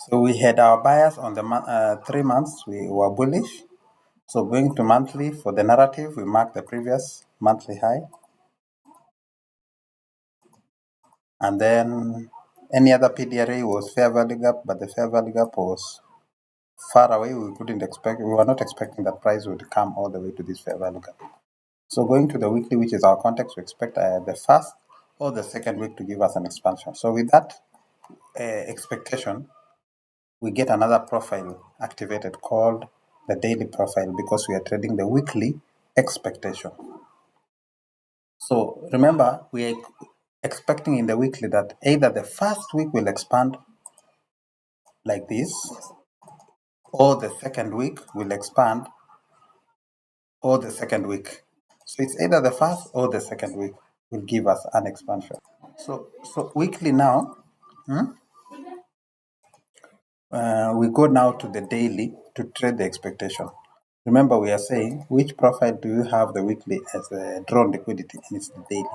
So we had our bias on the 3 months, we were bullish. So going to monthly, for the narrative, we mark the previous monthly high. And then any other PDRA was fair value gap, but the fair value gap was far away. We were not expecting that price would come all the way to this fair value gap. So going to the weekly, which is our context, we expect the first or the second week to give us an expansion. So with that expectation, we get another profile activated called the daily profile, because we are trading the weekly expectation. So remember, we are expecting in the weekly that either the first week will expand like this, or the second week will expand, or the second week. So it's either the first or the second week will give us an expansion. So weekly now, we go now to the daily to trade the expectation. Remember, we are saying which profile do you have the weekly as a drawn liquidity, and it's the daily.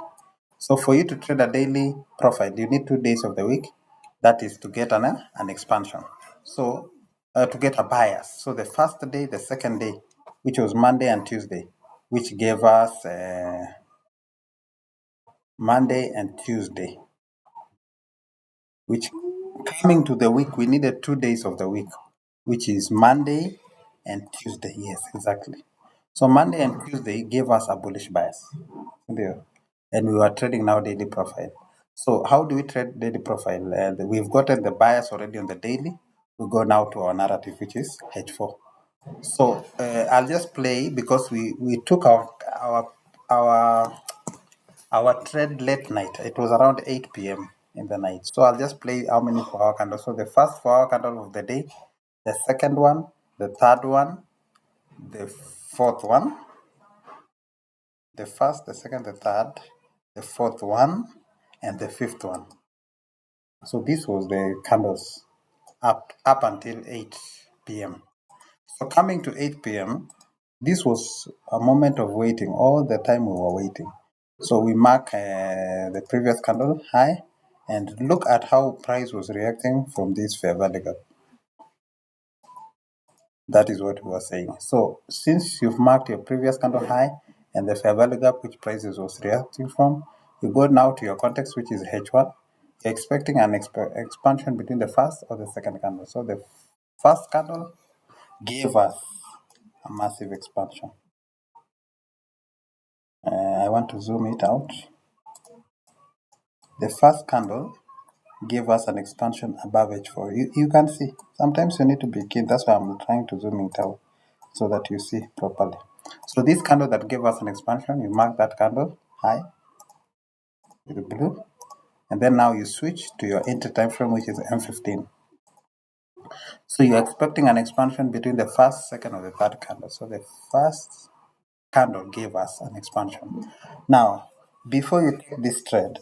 So for you to trade a daily profile, you need 2 days of the week. That is to get an expansion. So to get a bias. So the first day, the second day, which was Monday and Tuesday, which gave us Monday and Tuesday, which coming to the week, we needed 2 days of the week, which is Monday and Tuesday. Yes, exactly. So Monday and Tuesday gave us a bullish bias. There. And we were trading now daily profile. So how do we trade daily profile? We've gotten the bias already on the daily. We go now to our narrative, which is H4. So I'll just play, because we took our trade late night. It was around 8 p.m. in the night. So I'll just play how many 4-hour candles. So the first 4-hour candle of the day, the second one, the third one, the fourth one, the first, the second, the third, the fourth one, and the fifth one. So this was the candles up until 8 p.m. So coming to 8 p.m., this was a moment of waiting. All the time we were waiting. So we mark the previous candle high and look at how price was reacting from this fair value gap. That is what we were saying. So since you've marked your previous candle high and the fair value gap, which prices was reacting from, you go now to your context, which is H1. You're expecting an expansion between the first or the second candle. So the first candle gave us a massive expansion. I want to zoom it out. The first candle gave us an expansion above H4. You can see. Sometimes you need to be keen. That's why I'm trying to zoom it out so that you see properly. So this candle that gave us an expansion, you mark that candle high with blue, and then now you switch to your entry time frame, which is M15. So you're expecting an expansion between the first, second, or the third candle. So the first candle gave us an expansion. Now, before you take this trade,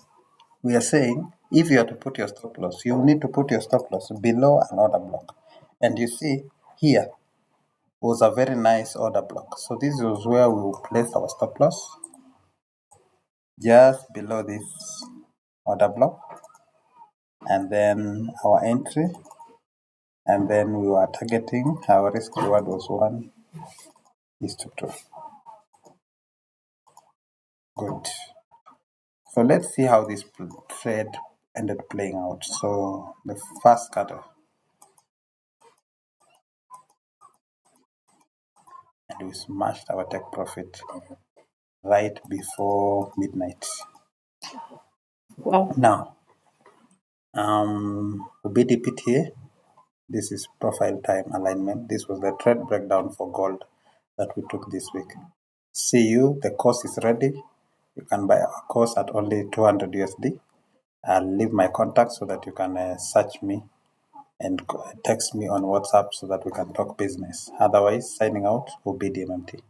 we are saying if you are to put your stop loss, you need to put your stop loss below an order block. And you see here was a very nice order block. So this was where we will place our stop loss, just below this order block, and then our entry, and then we were targeting our risk reward was 1:2. Good. So let's see how this trade ended playing out. So the first cutter, and we smashed our take profit right before midnight. Wow. Now, BDPTA, this is profile time alignment. This was the trade breakdown for gold that we took this week. See you. The course is ready. You can buy our course at only 200 USD. I'll leave my contact so that you can search me and text me on WhatsApp so that we can talk business. Otherwise, signing out, OBDMMT.